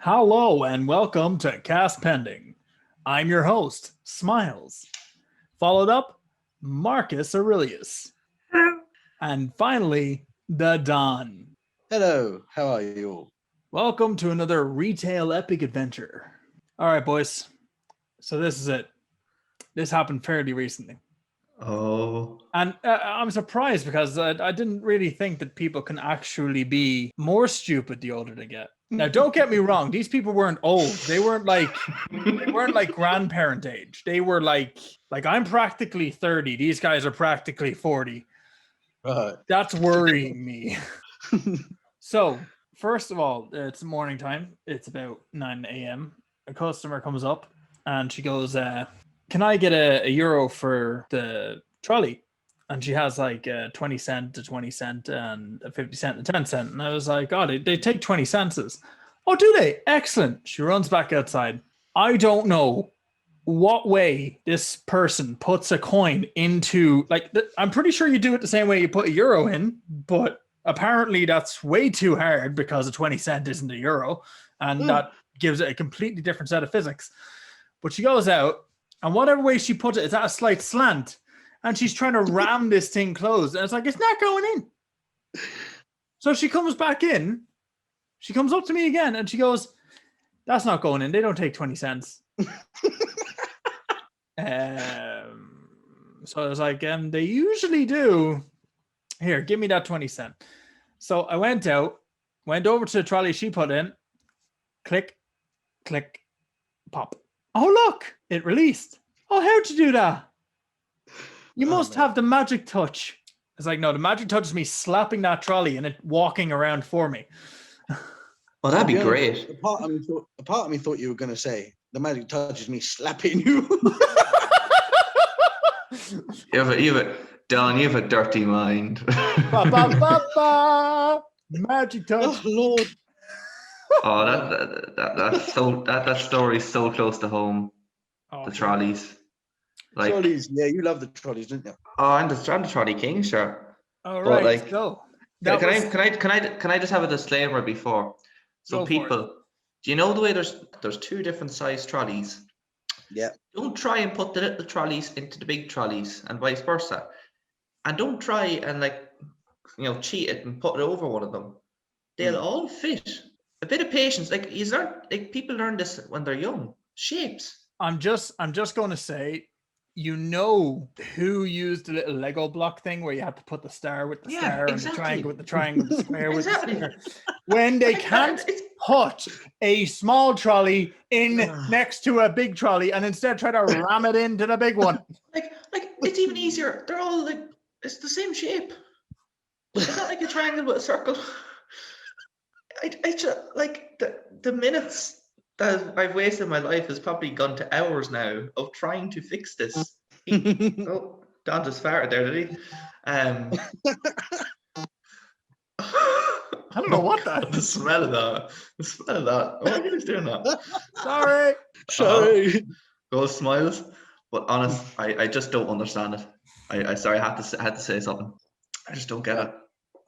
Hello and welcome to Cast Pending. I'm your host, Smiles. Followed up, Marcus Aurelius. And finally, the Don. Hello, how are you all? Welcome to another retail epic adventure. All right, boys. So this is it. This happened fairly recently. Oh, And I'm surprised because I didn't really think that people can actually be more stupid the older they get. Now, don't get me wrong; these people weren't old. They weren't like grandparent age. They were like I'm practically 30. These guys are practically 40. Right. That's worrying me. So, first of all, it's morning time. It's about 9 a.m. A customer comes up and she goes, "Can I get a euro for the trolley?" And she has like a 20 cent to 20 cent and a 50 cent to 10 cent. And I was like, "Oh, they take 20 cents." "Oh, do they? Excellent." She runs back outside. I don't know what way this person puts a coin into, like, I'm pretty sure you do it the same way you put a euro in, but apparently that's way too hard because a 20 cent isn't a euro. And that gives it a completely different set of physics. But she goes out, and whatever way she puts it, it's at a slight slant. And she's trying to ram this thing closed. And it's like, it's not going in. So she comes back in. She comes up to me again and she goes, "That's not going in. They don't take 20 cents. So I was like, they usually do. Here, give me that 20 cent. So I went over to the trolley she put in. Click, click, pop. Oh, look, it released. Oh, how'd you do that? You must have the magic touch. It's like, no, the magic touch is me slapping that trolley and it walking around for me. well, that'd be honest, great. A part of me thought you were going to say, the magic touch is me slapping you. Don, you have a dirty mind. Ba, ba, ba, ba. Magic touch. Oh, Lord. Oh, that story is so close to home. Oh, The trolleys. Like, Trolleys, yeah, you love the trolleys, didn't you? oh, I'm the trolley king, sure. All But, right, like, so can I just have a disclaimer before? So people, do you know the way there's two different size trolleys? Yeah. Don't try and put the little trolleys into the big trolleys and vice versa. And don't try and cheat it and put it over one of them. They'll all fit. A bit of patience. People learn this when they're young. Shapes. I'm just going to say, you know who used the little Lego block thing where you have to put the star with the star and the triangle with the triangle, the square with the square. When they can't put a small trolley in next to a big trolley and instead try to ram it into the big one. Like it's even easier. They're all it's the same shape. It's not like a triangle with a circle. I just the minutes that I've wasted in my life has probably gone to hours now of trying to fix this. Oh, Don just farted there, did he? I don't know what that The is. smell of that. The smell of that. Oh, my goodness, doing that. Sorry. Go Smiles. But honest, I just don't understand it. I sorry, I had to say something. I just don't get it.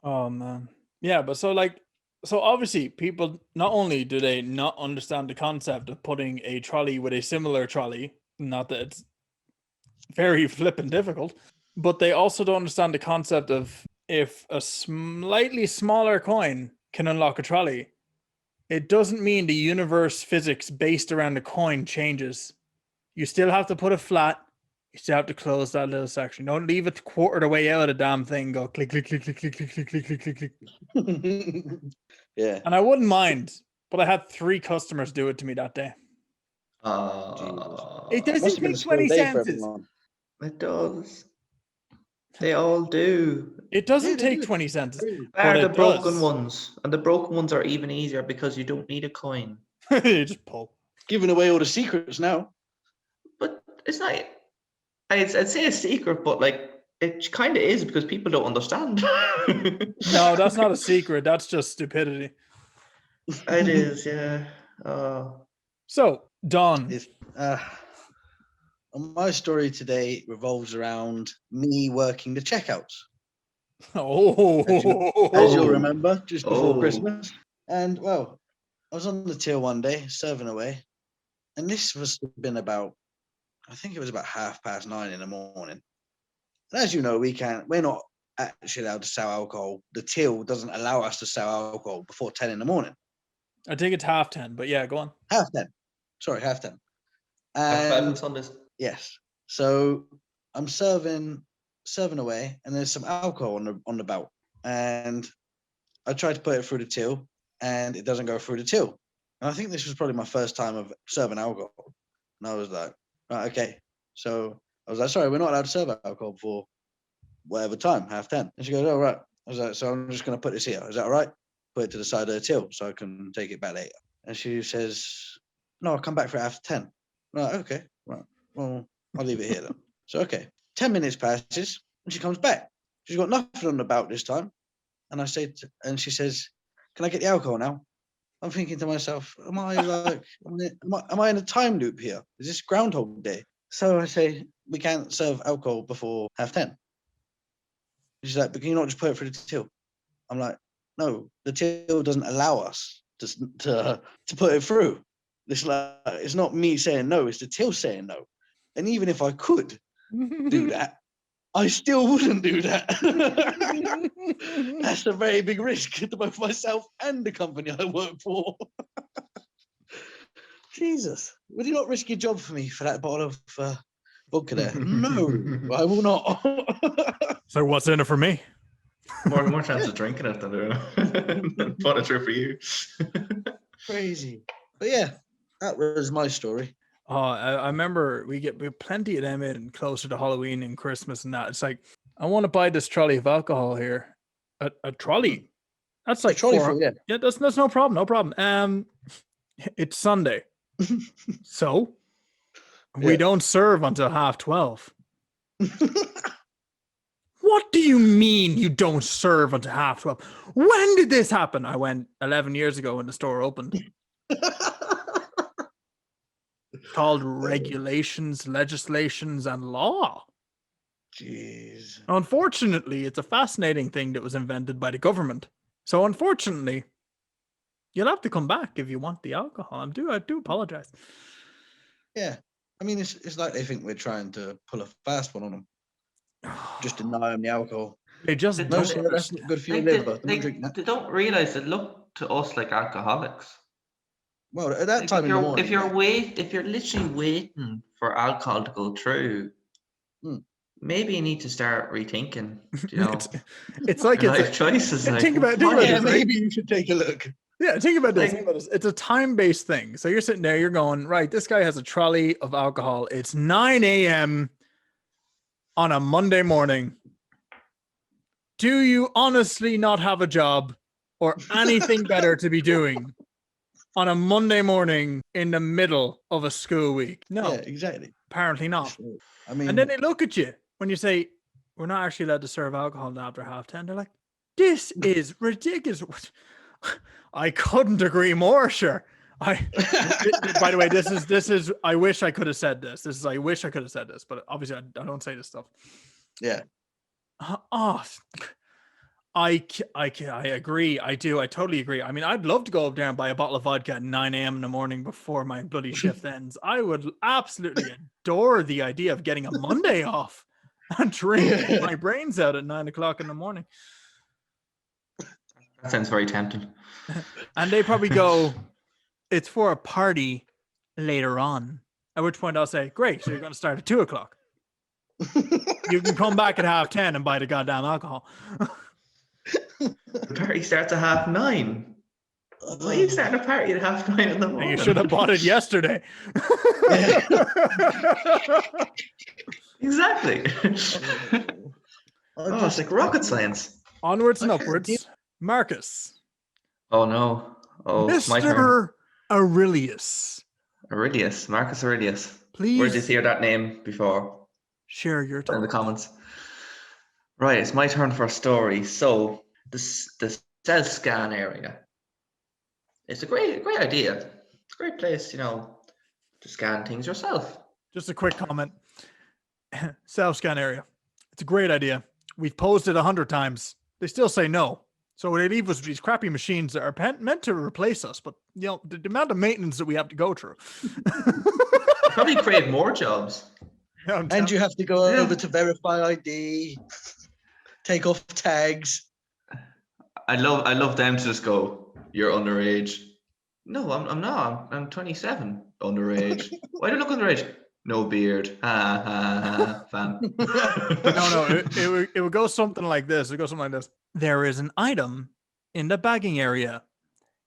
Oh man. Yeah, but so obviously people, not only do they not understand the concept of putting a trolley with a similar trolley, not that it's very flippin' difficult, but they also don't understand the concept of if a slightly smaller coin can unlock a trolley, it doesn't mean the universe physics based around the coin changes. You still have to put it flat. You still have to close that little section. Don't leave it quarter the way out of the damn thing. Go click, click, click, click, click, click, click, click, click, click. Yeah. And I wouldn't mind, but I had 3 customers do it to me that day. It doesn't take 20 cents. It does. They all do. It doesn't take 20 cents. They're the broken ones. And the broken ones are even easier because you don't need a coin. You just pull. Giving away all the secrets now. But it's not... I'd say a secret, but it kind of is because people don't understand. No, that's not a secret. That's just stupidity. It is, yeah. So, Don. My story today revolves around me working the checkouts. Oh. As you'll remember, just before Christmas. And, well, I was on the till one day, serving away, and this must have been about, I think it was about 9:30 in the morning. And as you know, we're not actually allowed to sell alcohol. The till doesn't allow us to sell alcohol before 10 in the morning. I think it's 10:30, but yeah, go on. 10:30. Sorry, 10:30. Half 5 on And Sundays. yes, so I'm serving away, and there's some alcohol on the belt, and I tried to put it through the till, and it doesn't go through the till. And I think this was probably my first time of serving alcohol, and I was like, right, okay. So I was like, sorry, we're not allowed to serve alcohol before whatever time, 10:30. And she goes, oh, right. I was like, so I'm just going to put this here. Is that all right? Put it to the side of the till so I can take it back later. And she says, no, I'll come back for 10:30. Right, okay. Right. Well, I'll leave it here then. So, okay. 10 minutes passes, and she comes back. She's got nothing on the belt this time. And I say, and she says, can I get the alcohol now? I'm thinking to myself, am I in a time loop here? Is this Groundhog Day? So I say, we can't serve alcohol before 10:30. She's like, but can you not just put it through the till? I'm like, no, the till doesn't allow us to put it through. It's not me saying no, it's the till saying no. And even if I could do that, I still wouldn't do that. That's a very big risk to both myself and the company I work for. Jesus, would you not risk your job for me for that bottle of vodka there? No, I will not. So what's in it for me? More chance of drinking it than put it through for you. Crazy. But yeah, that was my story. Oh, I remember we get plenty of them in closer to Halloween and Christmas and that. It's like, I want to buy this trolley of alcohol here. A trolley. That's like trolley four. full, yeah. Yeah, that's no problem. No problem. It's Sunday. So we don't serve until 12:30. What do you mean you don't serve until 12:30? When did this happen? I went 11 years ago when the store opened. Called regulations, legislations, and law. Jeez. Unfortunately, it's a fascinating thing that was invented by the government. So unfortunately, you'll have to come back if you want the alcohol. I do apologize. Yeah. I mean, it's like they think we're trying to pull a fast one on them. Just deny them the alcohol. They just They No, don't- sir, that's not good for your They, liver. Don't drink that. they don't realize it look to us like alcoholics. Well, at that Like, time in the morning. if you're literally waiting for alcohol to go through, maybe you need to start rethinking. You know, it's like your it's life choices. Like, think about yeah, this, right? maybe you should take a look. Yeah, think about this. It's a time-based thing. So you're sitting there, you're going, right, this guy has a trolley of alcohol. It's 9 a.m. on a Monday morning. Do you honestly not have a job or anything better to be doing on a Monday morning in the middle of a school week? No, Yeah, exactly. apparently not. I mean, And then they look at you when you say, we're not actually allowed to serve alcohol after 10:30. They're like, this is ridiculous. I couldn't agree more, sure. By the way, this is, I wish I could have said this. I wish I could have said this, but obviously I don't say this stuff. yeah. I agree. I do. I totally agree. I mean, I'd love to go up there and buy a bottle of vodka at 9 a.m. in the morning before my bloody shift ends. I would absolutely adore the idea of getting a Monday off and drinking my brains out at 9 o'clock in the morning. That sounds very tempting. And they probably go, it's for a party later on. At which point I'll say, great, so you're going to start at 2 o'clock. You can come back at 10:30 and buy the goddamn alcohol. The party starts at 9:30. Why are you starting a party at 9:30 in the morning? And you should have bought it yesterday. Exactly. It's like rocket science. Onwards and upwards. Marcus. Oh no. Oh, my turn. Mr. Aurelius. Aurelius. Marcus Aurelius. Please. Where did you hear that name before? Share your In the thoughts. comments. Right, it's my turn for a story. So the self-scan area. It's a great idea. It's a great place, to scan things yourself. Just a quick comment. Self-scan area. It's a great idea. We've posed it 100 times. They still say no. So they leave us with these crappy machines that are meant to replace us, but the amount of maintenance that we have to go through. Probably create more jobs. And you have to go Yeah. over to verify ID, take off tags. I love them to just go, "You're underage." No, I'm not. I'm 27. Underage. Why do you look underage? No beard. Ha ha ha. Fam. No, it would go something like this. It would go something like this. There is an item in the bagging area.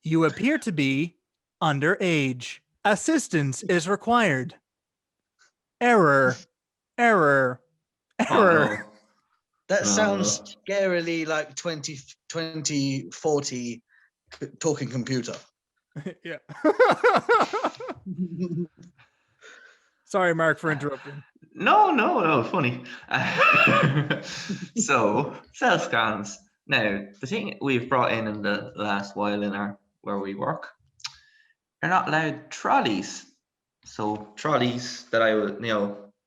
You appear to be underage. Assistance is required. Error. Error. Oh, Error. no. That No, sounds no. scarily like 2040 talking computer. Yeah. Sorry, Mark, for interrupting. No, funny. So, cell scans. Now, the thing we've brought in the last while where we work, they're not allowed trolleys. So trolleys that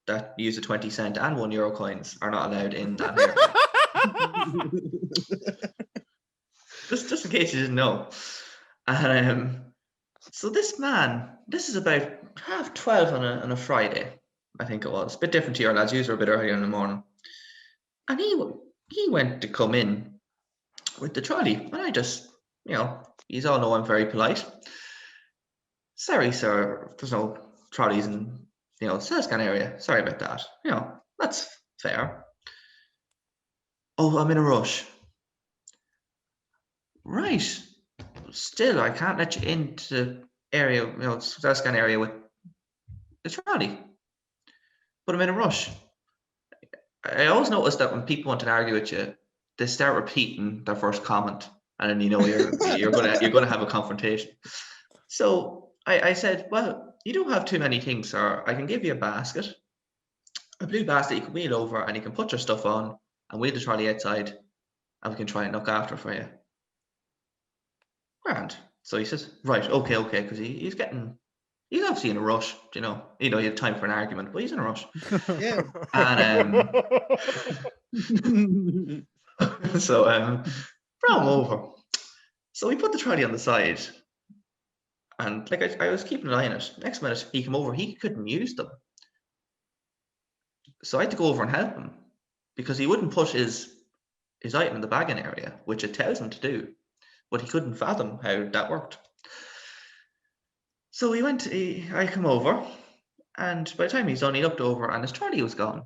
that use a 20 cent and €1 coins are not allowed in that area. just in case you didn't know. And so this is about 12:30 on a Friday, I think it was. A bit different to your lads. You were a bit earlier in the morning. And he went to come in with the trolley. And I just, you all know I'm very polite. Sorry, sir, there's no trolleys in, the Selscan area. Sorry about that. That's fair. Oh, I'm in a rush. Right. Still, I can't let you into the area, Selscan area with the trolley. But I'm in a rush. I always notice that when people want to argue with you, they start repeating their first comment, and then you're gonna have a confrontation. So I said, well, you don't have too many things, sir. I can give you a basket, a blue basket you can wheel over, and you can put your stuff on, and wheel the trolley outside, and we can try and look after for you. Grand. So he says, right, okay, because he's obviously in a rush, you had time for an argument, but he's in a rush. Yeah. And so brought him over. So we put the trolley on the side, and like I was keeping an eye on it. Next minute he came over, he couldn't use them. So I had to go over and help him because he wouldn't put his item in the bagging area, which it tells him to do, but he couldn't fathom how that worked. So I come over, and by the time he's done, he looked over and his trolley was gone.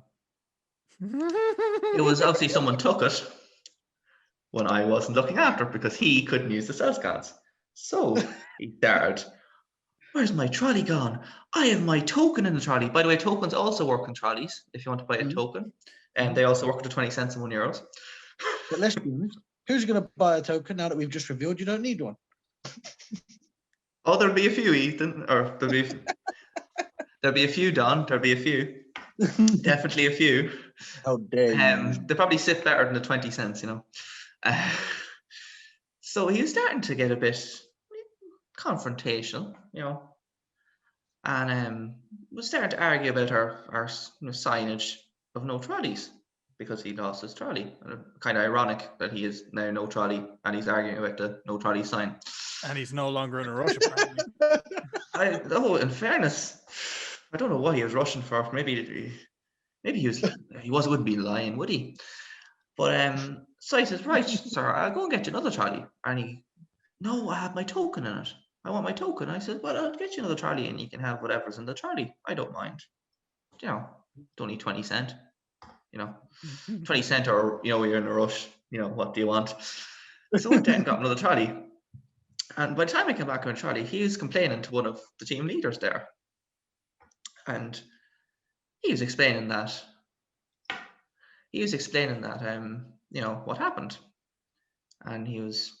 It was obviously someone took it when I wasn't looking after it because he couldn't use the cell scans. So he started, where's my trolley gone? I have my token in the trolley. By the way, tokens also work in trolleys if you want to buy a token. And they also work at the 20 cents and €1. But let's be honest, who's going to buy a token now that we've just revealed you don't need one? Oh, there'll be a few, Ethan. Or there'll be a few, Don. There'll be a few. Definitely a few. How dare you? They probably sit better than the 20 cents, So he was starting to get a bit confrontational, and was starting to argue about our signage of no trolleys because he lost his trolley. Kind of ironic that he is now no trolley and he's arguing about the no trolley sign. And he's no longer in a rush, apparently. In fairness, I don't know what he was rushing for. Maybe he wouldn't be lying, would he? But so I says, right, sir, I'll go and get you another trolley. And no, I have my token in it. I want my token. I said, well, I'll get you another trolley and you can have whatever's in the trolley. I don't mind. It's only 20 cent. 20 cent, or you're in a rush. What do you want? So I went down and got another trolley. And by the time I came back on a trolley, he was complaining to one of the team leaders there. And he was explaining that what happened. And he was,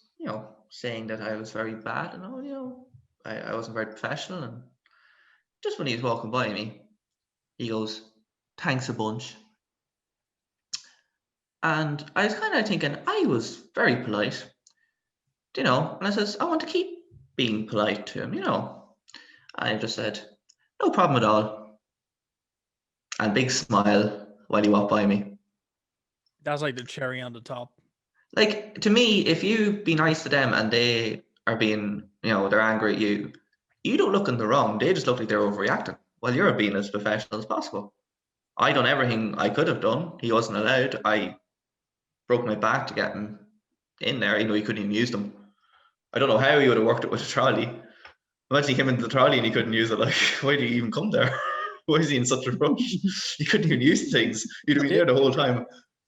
saying that I was very bad and I wasn't very professional. And just when he was walking by me, he goes, thanks a bunch. And I was kind of thinking I was very polite, and I says, I want to keep being polite to him, I just said, no problem at all. And big smile while he walked by me. That's like the cherry on the top. Like, to me, if you be nice to them and they are being, they're angry at you, you don't look in the wrong. They just look like they're overreacting. Well, you're being as professional as possible. I done everything I could have done. He wasn't allowed. I broke my back to get him in there. He couldn't even use them. I don't know how he would have worked it with a trolley. Imagine he came into the trolley and he couldn't use it. Like, why did he even come there? Why is he in such a rush? He couldn't even use things. He'd have been there the whole time.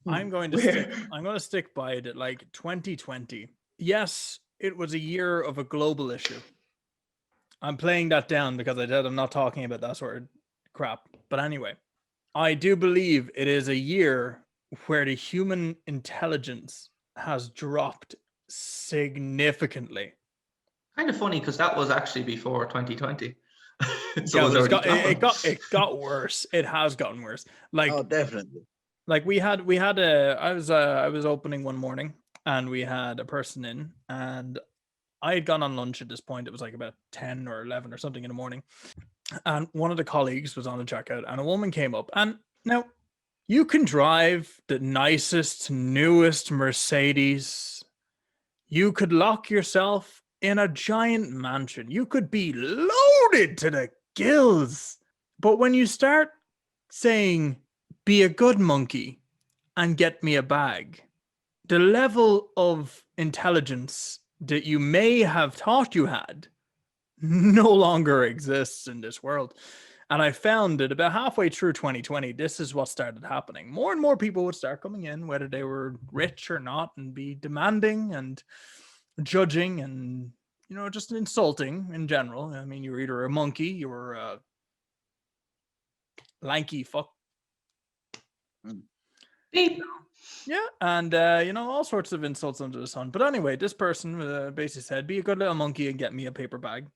I'm going to stick by it. Like 2020. Yes, it was a year of a global issue. I'm playing that down because I'm not talking about that sort of crap. But anyway, I do believe it is a year where the human intelligence has dropped significantly. Kind of funny because that was actually before 2020. So it got worse. It has gotten worse. Like, oh, definitely. Like I was opening one morning and we had a person in, and I had gone on lunch at this point. It was like about 10 or 11 or something in the morning. And one of the colleagues was on the checkout and a woman came up. And now you can drive the nicest, newest Mercedes. You could lock yourself in a giant mansion. You could be loaded to the gills. But when you start saying, be a good monkey and get me a bag, the level of intelligence that you may have thought you had no longer exists in this world. And I found that about halfway through 2020, this is what started happening. More and more people would start coming in, whether they were rich or not, and be demanding and judging and, just insulting in general. I mean, you were either a monkey, you were a lanky fuck. Beep. Yeah, and all sorts of insults under the sun. But anyway, this person basically said, be a good little monkey and get me a paper bag.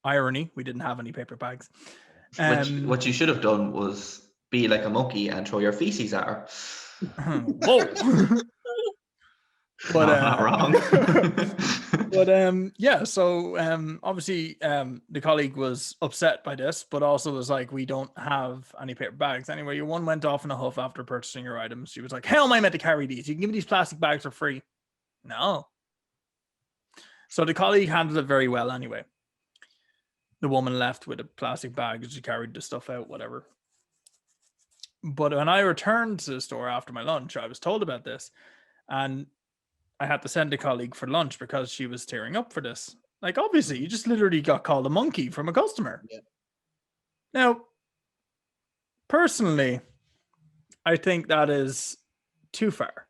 Irony, we didn't have any paper bags. What you should have done was be like a monkey and throw your feces at her. Whoa. But no, not wrong. But yeah, so obviously the colleague was upset by this, but also was like, we don't have any paper bags. Anyway, your one went off in a huff after purchasing your items. She was like, how am I meant to carry these? You can give me these plastic bags for free. No. So the colleague handled it very well anyway. The woman left with a plastic bag as she carried the stuff out, whatever. But when I returned to the store after my lunch, I was told about this, and I had to send a colleague for lunch because she was tearing up for this. Like, obviously, you just literally got called a monkey from a customer. Yeah. Now, personally, I think that is too far.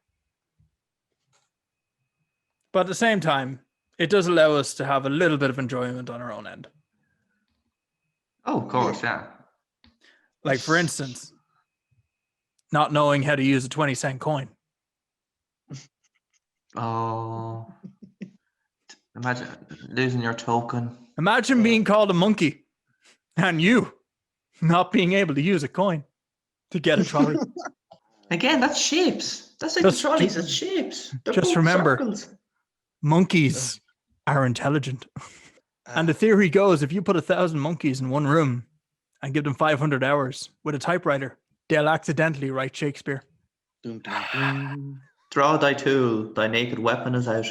But at the same time, it does allow us to have a little bit of enjoyment on our own end. Oh, of course, yeah. Like, for instance, not knowing how to use a 20-cent coin. Oh, imagine losing your token. Imagine being called a monkey and you not being able to use a coin to get a trolley. Again, that's shapes. That's like Just- the trolleys, it's shapes. They're just both remember- circles. Monkeys are intelligent. And the theory goes, if you put 1,000 monkeys in one room and give them 500 hours with a typewriter, they'll accidentally write Shakespeare. Dum, dum, dum. Draw thy tool, thy naked weapon is out.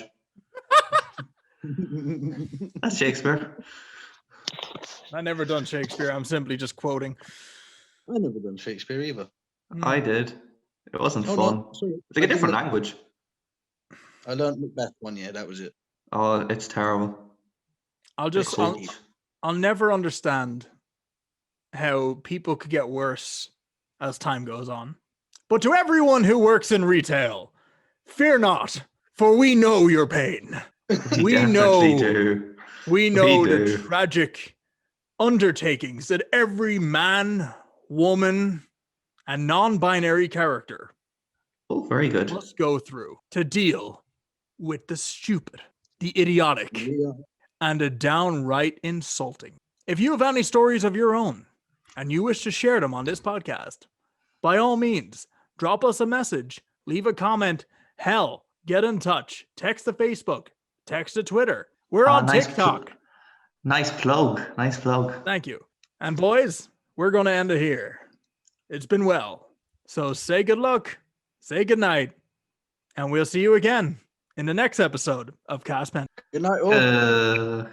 That's Shakespeare. I never done Shakespeare. I'm simply just quoting. I never done Shakespeare either. I did. It wasn't Oh, fun. no, sorry. It's like a different language. I learned Macbeth one year. That was it. Oh, it's terrible. I'll never understand how people could get worse as time goes on. But to everyone who works in retail, fear not, for we know your pain. We definitely know- do. We know We the do. tragic undertakings that every man, woman, and non-binary character Oh, very good. must go through to deal with the stupid, the idiotic, Yeah. and the downright insulting. If you have any stories of your own and you wish to share them on this podcast, by all means, drop us a message, leave a comment, hell, get in touch, text to Facebook, text to Twitter. We're on nice TikTok. Nice plug. Nice plug. Thank you. And boys, we're going to end it here. It's been well. So say good luck, say good night, And we'll see you again in the next episode of Cast Pen. Good night, all.